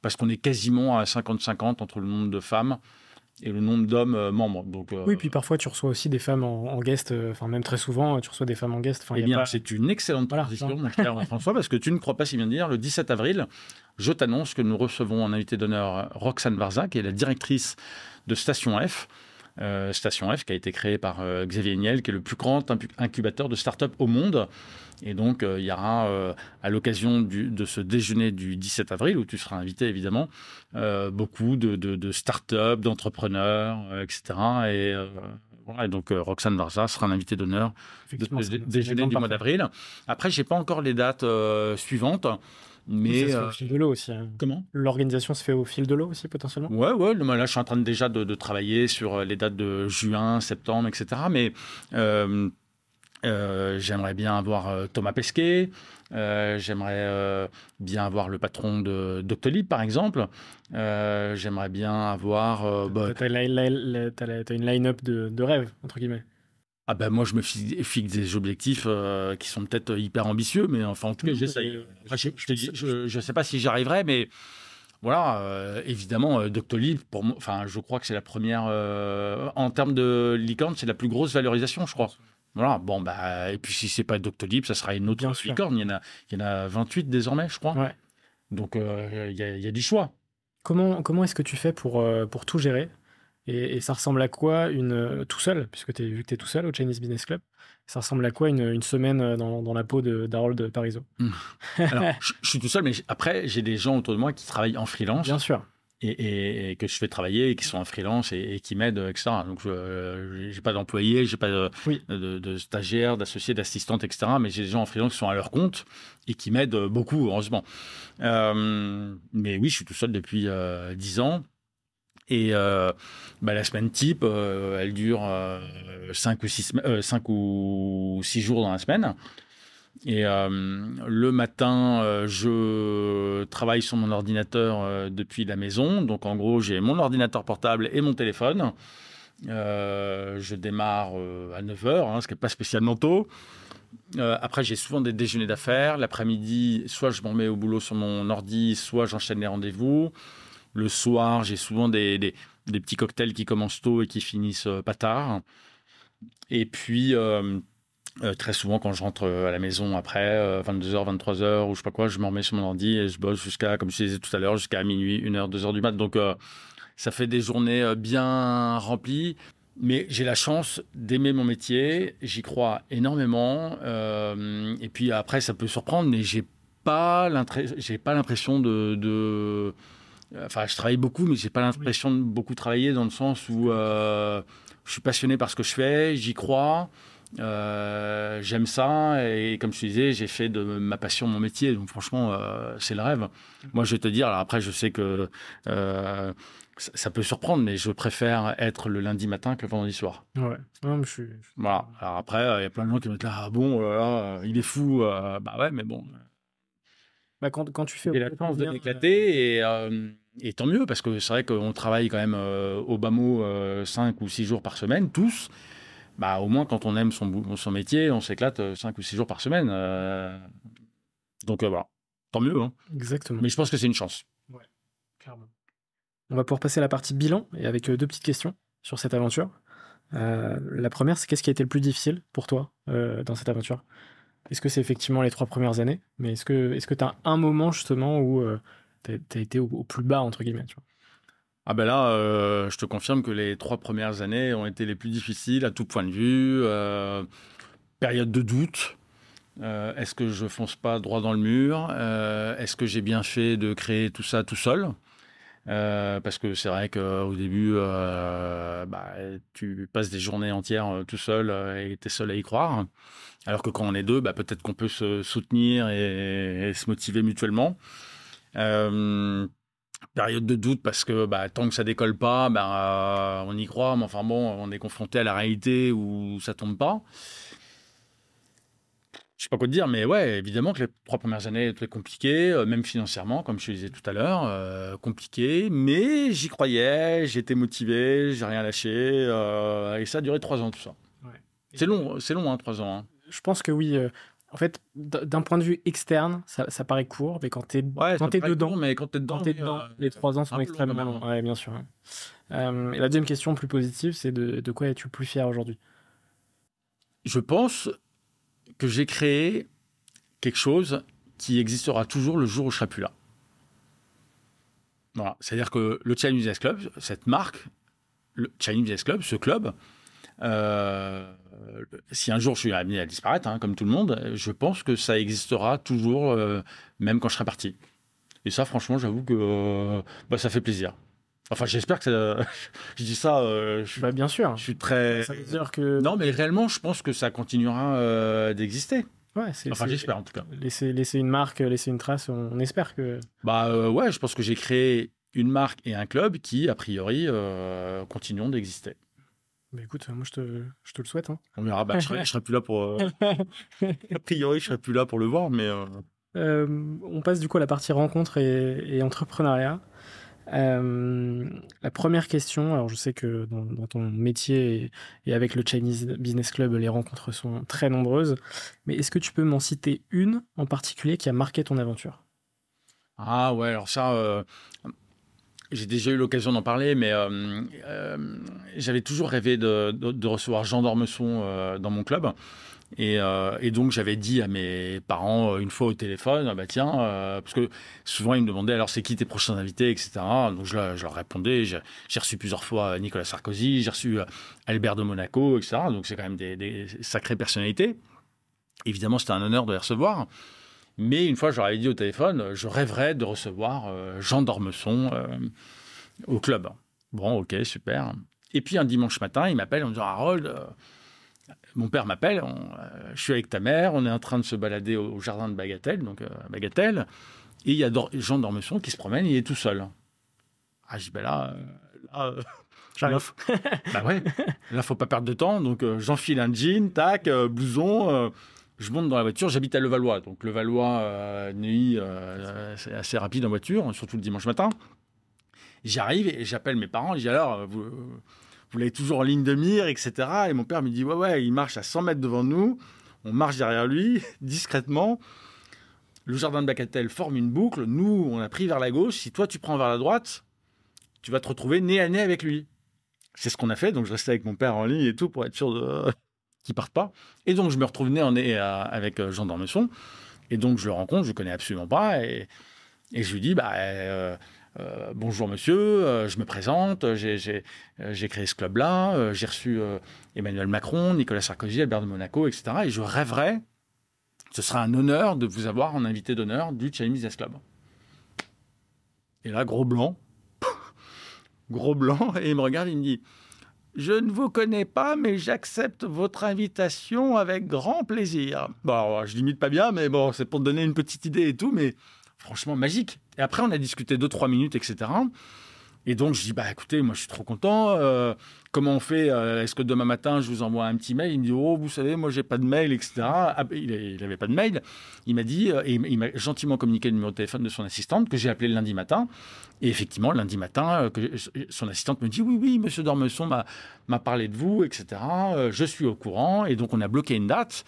parce qu'on est quasiment à 50-50 entre le nombre de femmes et le nombre d'hommes membres. Donc, oui, puis parfois, tu reçois aussi des femmes en guest. Même très souvent, tu reçois des femmes en guest. Eh bien, c'est une excellente transition, mon cher François, parce que tu ne crois pas si bien dire. Le 17 avril, je t'annonce que nous recevons en invité d'honneur Roxane Varza, qui est la directrice de Station F. Station F, qui a été créée par Xavier Niel, qui est le plus grand incubateur de start-up au monde. Et donc, il y aura, à l'occasion de ce déjeuner du 17 avril, où tu seras invité, évidemment, beaucoup de start-up, d'entrepreneurs, etc. Et donc, Roxane Varza sera l'invité d'honneur de déjeuner du mois d'avril. Après, je n'ai pas encore les dates suivantes. Mais ça se fait au fil de l'eau aussi. Comment? L'organisation se fait au fil de l'eau aussi, potentiellement? Ouais. Là, je suis en train déjà de travailler sur les dates de juin, septembre, etc. Mais j'aimerais bien avoir Thomas Pesquet. J'aimerais bien avoir le patron de Doctolib, par exemple. J'aimerais bien avoir... T'as une line-up de rêve, entre guillemets. Moi, je me fixe des objectifs qui sont peut-être hyper ambitieux, mais enfin, en tout cas, j'essaye. Je ne sais pas si j'y arriverai, mais voilà, évidemment, Doctolib, pour moi, je crois que c'est la première, en termes de licorne, c'est la plus grosse valorisation, je crois. Voilà, bon, bah, et puis si c'est pas Doctolib, ça sera une autre Bien sûr. licorne. Il y en a 28 désormais, je crois. Ouais. Donc, il y a du choix. Comment est-ce que tu fais pour tout gérer? Et ça ressemble à quoi tout seul, puisque vu que tu es tout seul au Chinese Business Club, ça ressemble à quoi une semaine dans la peau d'Harold Parizeau? Alors, je suis tout seul, mais après, j'ai des gens autour de moi qui travaillent en freelance Bien sûr. et que je fais travailler et qui sont en freelance et qui m'aident, etc. Donc, je n'ai pas d'employés, j'ai pas Oui. de stagiaires, d'associés, d'assistantes, etc. Mais j'ai des gens en freelance qui sont à leur compte et qui m'aident beaucoup, heureusement. Mais oui, je suis tout seul depuis 10 ans. Et la semaine type, elle dure 5 ou 6 jours dans la semaine. Et le matin, je travaille sur mon ordinateur depuis la maison. Donc, en gros, j'ai mon ordinateur portable et mon téléphone. Je démarre à 9 h, ce qui n'est pas spécialement tôt. Après, j'ai souvent des déjeuners d'affaires. L'après-midi, soit je m'en remets au boulot sur mon ordi, soit j'enchaîne les rendez-vous. Le soir, j'ai souvent des petits cocktails qui commencent tôt et qui finissent pas tard. Et puis, très souvent, quand je rentre à la maison après, 22 h, 23 h, ou je sais pas quoi, je me remets sur mon ordi et je bosse jusqu'à, comme je disais tout à l'heure, jusqu'à minuit, 1 h, 2 h du mat. Donc, ça fait des journées bien remplies. Mais j'ai la chance d'aimer mon métier. J'y crois énormément. Et puis après, ça peut surprendre, mais j'ai pas l'impression Enfin, je travaille beaucoup, mais j'ai pas l'impression de beaucoup travailler dans le sens où je suis passionné par ce que je fais, j'y crois, j'aime ça et comme je te disais, j'ai fait de ma passion mon métier. Donc franchement, c'est le rêve. Moi, je vais te dire, alors après, je sais que ça peut surprendre, mais je préfère être le lundi matin que le vendredi soir. Ouais. Non, mais Voilà. Alors après, il y a plein de gens qui me disent là, ah bon, oh là là, il est fou. Bah ouais, mais bon. Bah, quand tu fais J'ai la chance de m'éclater et tant mieux parce que c'est vrai qu'on travaille quand même au bas mot 5 ou 6 jours par semaine, tous. Bah, au moins, quand on aime son métier, on s'éclate 5 ou 6 jours par semaine. Donc voilà, tant mieux. Hein. Exactement. Mais je pense que c'est une chance. Ouais, clairement. On va pouvoir passer à la partie bilan et avec deux petites questions sur cette aventure. La première, c'est qu'est-ce qui a été le plus difficile pour toi dans cette aventure? Est-ce que c'est effectivement les 3 premières années? Mais est-ce que tu as un moment justement où tu as été au plus bas, entre guillemets, tu vois? Ah ben là, je te confirme que les 3 premières années ont été les plus difficiles à tout point de vue. Période de doute. Est-ce que je fonce pas droit dans le mur? Est-ce que j'ai bien fait de créer tout ça tout seul? Parce que c'est vrai qu'au début, tu passes des journées entières tout seul et tu es seul à y croire. Alors que quand on est deux, peut-être qu'on peut se soutenir et se motiver mutuellement. Période de doute parce que tant que ça décolle pas, on y croit, mais enfin bon, on est confronté à la réalité où ça tombe pas. Je sais pas quoi te dire, mais ouais, évidemment que les 3 premières années étaient compliquées, même financièrement, comme je te disais tout à l'heure, compliquées, mais j'y croyais, j'étais motivé, j'ai rien lâché, et ça a duré 3 ans tout ça. Ouais. C'est long, 3 ans. Hein. Je pense que oui. En fait, d'un point de vue externe, ça paraît court, mais quand tu es, dedans, court, mais quand t'es dedans, les 3 ans sont extrêmement longs. Ouais, bien sûr. Et la deuxième question plus positive, c'est de quoi es-tu le plus fier aujourd'hui? Je pense que j'ai créé quelque chose qui existera toujours le jour où je serai plus là. Voilà. C'est-à-dire que le Chinese Business Club, cette marque, le Chinese Business Club, ce club, si un jour je suis amené à disparaître, comme tout le monde, je pense que ça existera toujours, même quand je serai parti. Et ça, franchement, j'avoue que ça fait plaisir. Enfin, j'espère que ça... je dis ça... bien sûr. Je suis très... Ça veut dire que... Non, mais réellement, je pense que ça continuera d'exister. Ouais, j'espère en tout cas. Laisser une marque, laisser une trace, on espère que... ouais, je pense que j'ai créé une marque et un club qui, a priori, continueront d'exister. Écoute, moi, je te le souhaite. Hein. On verra. Je serai plus là pour... a priori, je serai plus là pour le voir, mais... on passe du coup à la partie rencontre et entrepreneuriat. La première question, alors je sais que dans ton métier et avec le Chinese Business Club, les rencontres sont très nombreuses, mais est-ce que tu peux m'en citer une en particulier qui a marqué ton aventure? Ah ouais, alors ça, j'ai déjà eu l'occasion d'en parler, mais j'avais toujours rêvé de recevoir Jean d'Ormesson dans mon club. Et donc, j'avais dit à mes parents une fois au téléphone, ah bah tiens, parce que souvent, ils me demandaient, alors, c'est qui tes prochains invités, etc. Donc, je leur répondais. J'ai reçu plusieurs fois Nicolas Sarkozy, j'ai reçu Albert de Monaco, etc. Donc, c'est quand même des sacrées personnalités. Évidemment, c'était un honneur de les recevoir. Mais une fois, je leur avais dit au téléphone, je rêverais de recevoir Jean d'Ormesson au club. Bon, ok, super. Et puis, un dimanche matin, il m'appelle en me disant, Harold... mon père m'appelle, je suis avec ta mère, on est en train de se balader au jardin de Bagatelle, donc à Bagatelle, et il y a Jean d'Ormesson qui se promène, il est tout seul. Ah, je dis, ben là, J'arrive. bah ouais, là, faut pas perdre de temps, donc j'enfile un jean, tac, blouson, je monte dans la voiture, j'habite à Levallois, donc Levallois, Neuilly, c'est assez rapide en voiture, surtout le dimanche matin. J'arrive et j'appelle mes parents, je dis alors, vous l'avez toujours en ligne de mire, etc. Et mon père me dit, ouais, il marche à 100 mètres devant nous, on marche derrière lui, discrètement. Le jardin de Bagatelle forme une boucle, nous, on a pris vers la gauche, si toi, tu prends vers la droite, tu vas te retrouver nez à nez avec lui. C'est ce qu'on a fait, donc je restais avec mon père en ligne et tout, pour être sûr qu'il ne parte pas. Et donc, je me retrouve nez en nez avec Jean d'Ormesson, et donc, je le rencontre, je ne le connais absolument pas, et je lui dis, bonjour monsieur, je me présente, j'ai créé ce club-là, j'ai reçu Emmanuel Macron, Nicolas Sarkozy, Albert de Monaco, etc. Et je rêverais, ce sera un honneur de vous avoir en invité d'honneur du Chinese Business Club. Et là, gros blanc, et il me regarde, il me dit, je ne vous connais pas, mais j'accepte votre invitation avec grand plaisir. Bon, alors, je l'imite pas bien, mais bon, c'est pour te donner une petite idée et tout, mais franchement magique. Et après, on a discuté 2-3 minutes, etc. Et donc, je dis, écoutez, moi, je suis trop content. Comment on fait est-ce que demain matin, je vous envoie un petit mail? Il me dit, oh, vous savez, moi, j'ai pas de mail, etc. Ah, il n'avait pas de mail. Il m'a dit, et il m'a gentiment communiqué le numéro de téléphone de son assistante, que j'ai appelé le lundi matin. Et effectivement, le lundi matin, son assistante me dit, oui, monsieur d'Ormesson m'a parlé de vous, etc. Je suis au courant. Et donc, on a bloqué une date.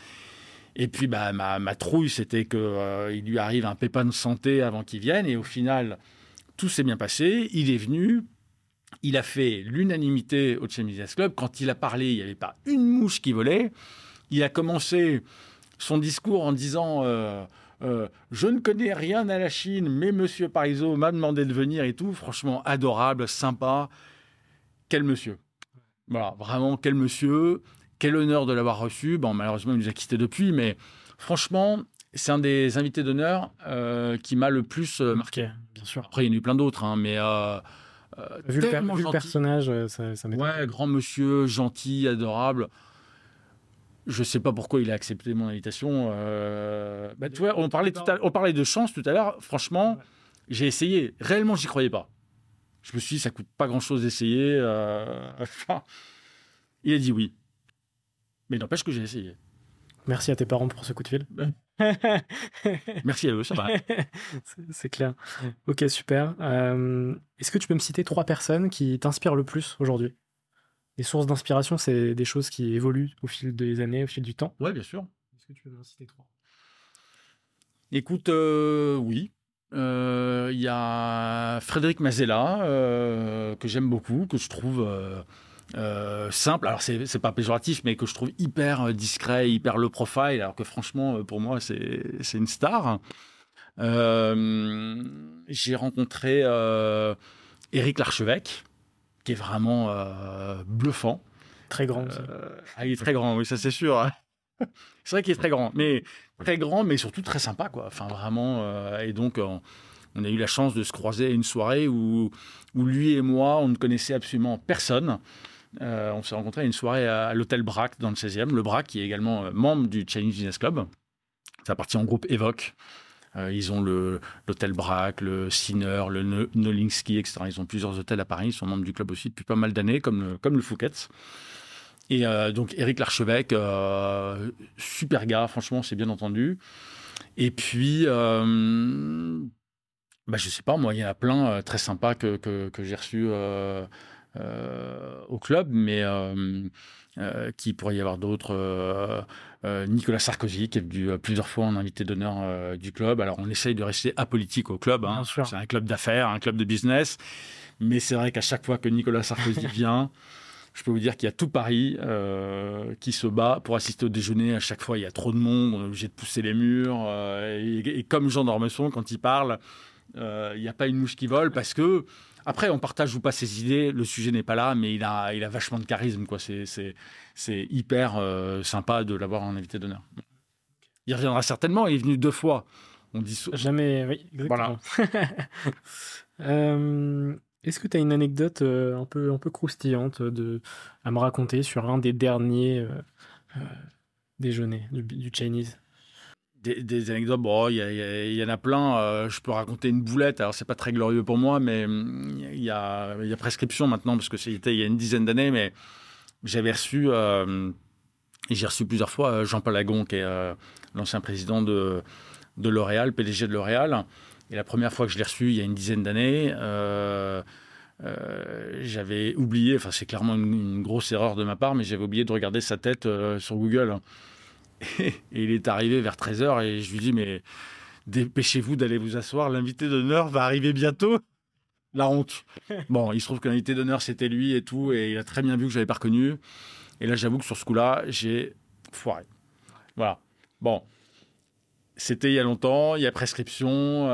Et puis, ma trouille, c'était qu'il lui arrive un pépin de santé avant qu'il vienne. Et au final, tout s'est bien passé. Il est venu. Il a fait l'unanimité au Chinese Business Club. Quand il a parlé, il n'y avait pas une mouche qui volait. Il a commencé son discours en disant je ne connais rien à la Chine, mais monsieur Parizeau m'a demandé de venir et tout. Franchement, adorable, sympa. Quel monsieur. Voilà, vraiment, quel monsieur. Quel honneur de l'avoir reçu. Bon, malheureusement, il nous a quittés depuis, mais franchement, c'est un des invités d'honneur qui m'a le plus marqué. Bien sûr. Après, il y en a eu plein d'autres, hein, mais vu le personnage, ça m'étonne. Ouais, grand monsieur, gentil, adorable. Je ne sais pas pourquoi il a accepté mon invitation. Tu vois, on parlait de chance tout à l'heure. Franchement, j'ai essayé. Réellement, j'y croyais pas. Je me suis dit, ça coûte pas grand-chose d'essayer. Il a dit oui. Mais n'empêche que j'ai essayé. Merci à tes parents pour ce coup de fil. Merci à eux, ça va. C'est clair. Ok, super. Est-ce que tu peux me citer 3 personnes qui t'inspirent le plus aujourd'hui? Les sources d'inspiration, c'est des choses qui évoluent au fil des années, au fil du temps. Oui, bien sûr. Est-ce que tu peux m'en citer 3? Écoute, oui. Il y a Frédéric Mazella, que j'aime beaucoup, que je trouve simple. Alors, c'est pas péjoratif, mais que je trouve hyper discret, hyper low profile, alors que franchement, pour moi, c'est une star. J'ai rencontré Éric Larchevêque, qui est vraiment bluffant. Très grand aussi. Il est très grand, oui, ça c'est sûr. C'est vrai qu'il est très grand, mais surtout très sympa, quoi. Enfin, vraiment. Et donc, on a eu la chance de se croiser à une soirée où lui et moi, on ne connaissait absolument personne. On s'est rencontrés à une soirée à l'hôtel Braque, dans le 16e. Le Braque, qui est également membre du Chinese Business Club. Ça appartient au groupe Evoque. Ils ont l'hôtel Braque, le Sinner, le Nolinsky, etc. Ils ont plusieurs hôtels à Paris. Ils sont membres du club aussi depuis pas mal d'années, comme le Fouquet's. Et donc, Éric Larchevêque, super gars, franchement, c'est bien entendu. Et puis, je sais pas, moi, il y en a plein très sympas que j'ai reçus au club, mais qui pourrait y avoir d'autres. Nicolas Sarkozy, qui est venu plusieurs fois en invité d'honneur du club. Alors, on essaye de rester apolitique au club. Hein. C'est un club d'affaires, un club de business. Mais c'est vrai qu'à chaque fois que Nicolas Sarkozy vient, je peux vous dire qu'il y a tout Paris qui se bat pour assister au déjeuner. À chaque fois, il y a trop de monde. On est obligé de pousser les murs. Et comme Jean d'Ormesson, quand il parle, il n'y a pas une mouche qui vole parce que... Après, on partage ou pas ses idées, le sujet n'est pas là, mais il a vachement de charisme, quoi. C'est hyper sympa de l'avoir en invité d'honneur. Il reviendra certainement, il est venu 2 fois. On dit jamais, oui, exactement. Voilà. Est-ce que tu as une anecdote un peu croustillante à me raconter sur un des derniers déjeuners du Chinese? Des anecdotes, bon, il y en a plein. Je peux raconter une boulette. Alors, c'est pas très glorieux pour moi, mais il y a prescription maintenant, parce que c'était il y a une dizaine d'années. Mais j'avais reçu, et j'ai reçu plusieurs fois, Jean-Paul Agon, qui est l'ancien président de L'Oréal, PDG de L'Oréal. Et la première fois que je l'ai reçu, il y a une dizaine d'années, j'avais oublié, enfin, c'est clairement une grosse erreur de ma part, mais j'avais oublié de regarder sa tête sur Google. Et il est arrivé vers 13h et je lui dis, mais dépêchez-vous d'aller vous asseoir, l'invité d'honneur va arriver bientôt. La honte. Bon, il se trouve que l'invité d'honneur, c'était lui et tout, et il a très bien vu que je l'avais pas reconnu. Et là, j'avoue que sur ce coup-là, j'ai foiré. Voilà. Bon. C'était il y a longtemps, il y a prescription.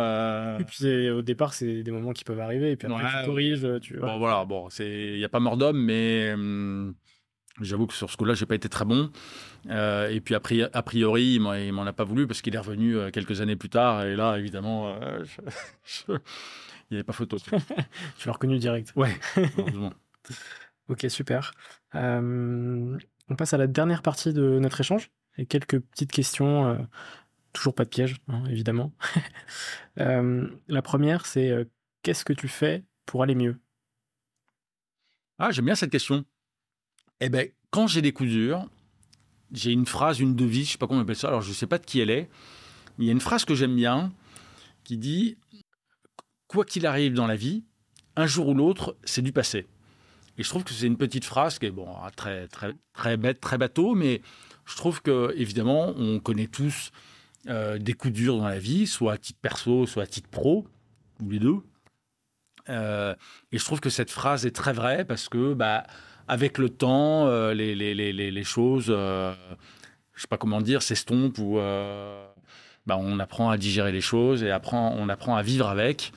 Et puis au départ, c'est des moments qui peuvent arriver, et puis après, tu corriges. Bon, voilà, bon, il n'y a pas mort d'homme, mais... j'avoue que sur ce coup-là, j'ai pas été très bon. Et puis, a priori, il m'en a pas voulu parce qu'il est revenu quelques années plus tard. Et là, évidemment, il n'y avait pas photo. Tu l'as reconnu direct. Ouais, heureusement. Ok, super. On passe à la dernière partie de notre échange. Et quelques petites questions. Toujours pas de piège, hein, évidemment. La première, c'est qu'est-ce que tu fais pour aller mieux? Ah, j'aime bien cette question. Eh bien, quand j'ai des coups durs, j'ai une phrase, une devise, je ne sais pas comment on appelle ça, alors je ne sais pas de qui elle est, mais il y a une phrase que j'aime bien qui dit « Quoi qu'il arrive dans la vie, un jour ou l'autre, c'est du passé ». Et je trouve que c'est une petite phrase qui est bon, très, très, très bête, très bateau, mais je trouve que évidemment, on connaît tous des coups durs dans la vie, soit à titre perso, soit à titre pro, ou les deux. Et je trouve que cette phrase est très vraie parce que... avec le temps, les choses, je ne sais pas comment dire, s'estompent ou on apprend à digérer les choses et on apprend à vivre avec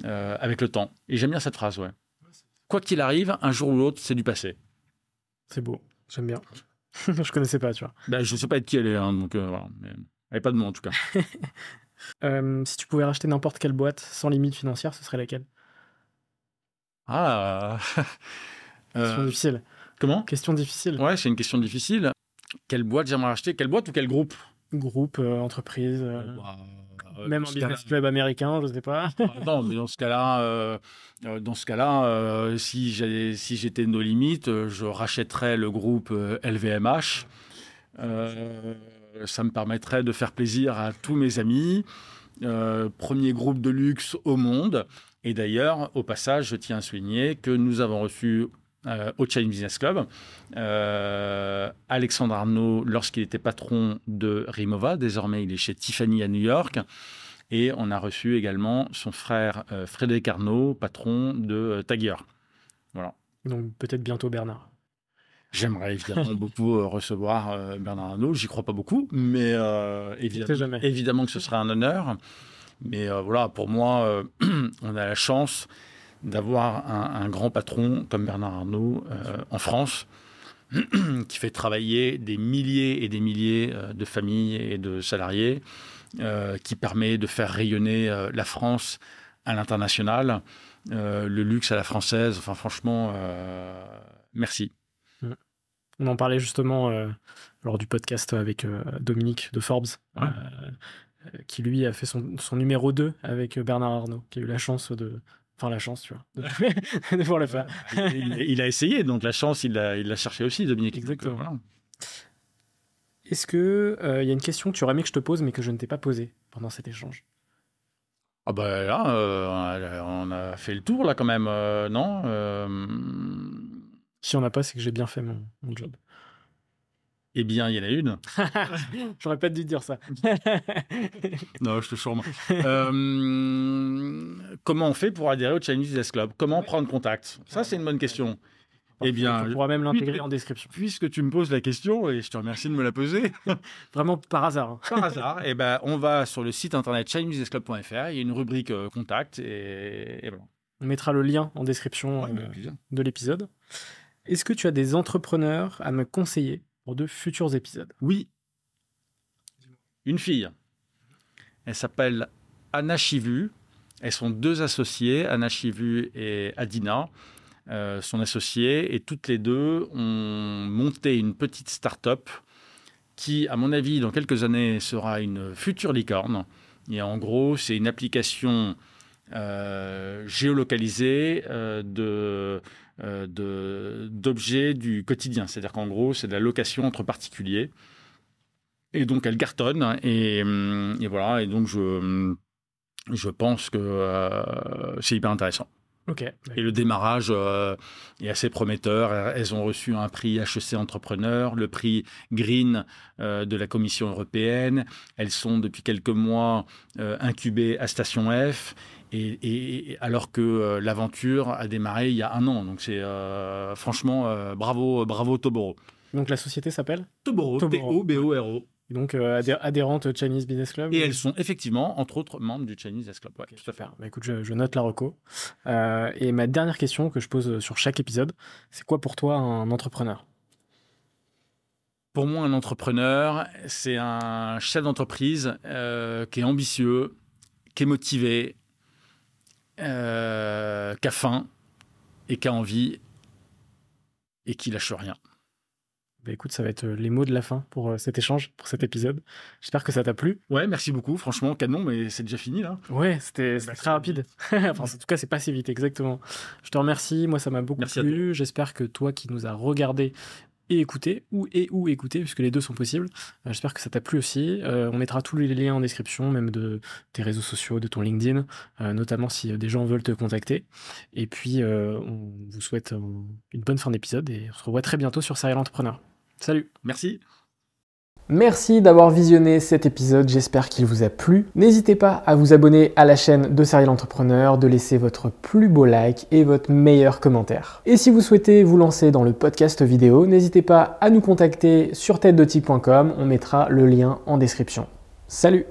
le temps. Et j'aime bien cette phrase, ouais. Quoi qu'il arrive, un jour ou l'autre, c'est du passé. C'est beau, j'aime bien. Je connaissais pas, tu vois. Je ne sais pas de qui elle est, hein, donc voilà. Mais elle n'est pas de moi, en tout cas. Si tu pouvais racheter n'importe quelle boîte sans limite financière, ce serait laquelle? Ah Question difficile. Comment? Question difficile. Ouais, c'est une question difficile. Quelle boîte j'aimerais acheter? Quelle boîte ou quel groupe? Groupe, entreprise, même un business club américain, je sais pas. Non, mais dans ce cas-là, si j'étais nos limites, je rachèterais le groupe LVMH. Ça me permettrait de faire plaisir à tous mes amis. Premier groupe de luxe au monde. Et d'ailleurs, au passage, je tiens à souligner que nous avons reçu au Chinese Business Club Alexandre Arnault lorsqu'il était patron de Rimowa. Désormais, il est chez Tiffany à New York. Et on a reçu également son frère Frédéric Arnault, patron de TAG Heuer. Voilà. Donc peut-être bientôt Bernard. J'aimerais évidemment beaucoup recevoir Bernard Arnault. J'y crois pas beaucoup, mais évidemment que ce serait un honneur. Mais voilà, pour moi, on a la chance d'avoir un grand patron comme Bernard Arnault en France, qui fait travailler des milliers et des milliers de familles et de salariés, qui permet de faire rayonner la France à l'international, le luxe à la française. Enfin, franchement, merci. On en parlait justement lors du podcast avec Dominique de Forbes. Ouais. Qui lui a fait son numéro 2 avec Bernard Arnault, qui a eu la chance enfin la chance, tu vois, de pouvoir le faire. Il a essayé, donc la chance, il l'a cherché aussi, Dominique. Exactement. Voilà. Est-ce qu'il y a une question que tu aurais aimé que je te pose, mais que je ne t'ai pas posée pendant cet échange? Ah là, on a fait le tour, là, quand même, non Si on n'a pas, c'est que j'ai bien fait mon job. Eh bien, il y en a une. J'aurais pas dû dire ça. Non, je te charme. Comment on fait pour adhérer au Chinese Business Club? Comment prendre contact? Ça, c'est une bonne question. Eh bien, on pourra même l'intégrer en description. Puisque tu me poses la question, et je te remercie de me la poser, Vraiment par hasard. Hein. par hasard, eh ben, on va sur le site internet chinesebusinessclub.fr, il y a une rubrique contact, et voilà. On mettra le lien en description de l'épisode. Est-ce que tu as des entrepreneurs à me conseiller pour de futurs épisodes? Oui. Une fille. Elle s'appelle Anna Chivu. Elles sont 2 associées, Anna Chivu et Adina, son associée, et toutes les 2 ont monté une petite start-up qui, à mon avis, dans quelques années, sera une future licorne. Et en gros, c'est une application géolocalisée d'objets du quotidien. C'est-à-dire qu'en gros, c'est de la location entre particuliers. Et donc, elle cartonne. Et voilà. Et donc, je pense que c'est hyper intéressant. Okay. Et le démarrage est assez prometteur. Elles ont reçu un prix HEC Entrepreneur, le prix Green de la Commission européenne. Elles sont depuis quelques mois incubées à Station F. Et alors que l'aventure a démarré il y a 1 an. Donc c'est franchement bravo Toboro. Donc la société s'appelle Toboro, T-O-B-O-R-O. Donc adhérente au Chinese Business Club. Et elles sont effectivement, entre autres, membres du Chinese Business Club. Ouais, okay, tout à fait. Bah, écoute, je note la reco. Et ma dernière question que je pose sur chaque épisode, c'est quoi pour toi un entrepreneur? Pour moi, un entrepreneur, c'est un chef d'entreprise qui est ambitieux, qui est motivé, qui a faim et qui a envie et qui lâche rien. Bah écoute, ça va être les mots de la fin pour cet échange, pour cet épisode. J'espère que ça t'a plu. Ouais, merci beaucoup. Franchement, canon, mais c'est déjà fini là. Ouais, c'était très rapide. Enfin, en tout cas, c'est pas si vite, exactement. Je te remercie. Moi, ça m'a beaucoup plu. J'espère que toi qui nous as regardé et écouté, ou écouter, puisque les 2 sont possibles, j'espère que ça t'a plu aussi. On mettra tous les liens en description, même de tes réseaux sociaux, de ton LinkedIn, notamment si des gens veulent te contacter. Et puis, on vous souhaite une bonne fin d'épisode et on se revoit très bientôt sur Serial Entrepreneur. Salut. Merci. Merci d'avoir visionné cet épisode, j'espère qu'il vous a plu. N'hésitez pas à vous abonner à la chaîne de Serial Entrepreneur, de laisser votre plus beau like et votre meilleur commentaire. Et si vous souhaitez vous lancer dans le podcast vidéo, n'hésitez pas à nous contacter sur têtedetique.com, on mettra le lien en description. Salut!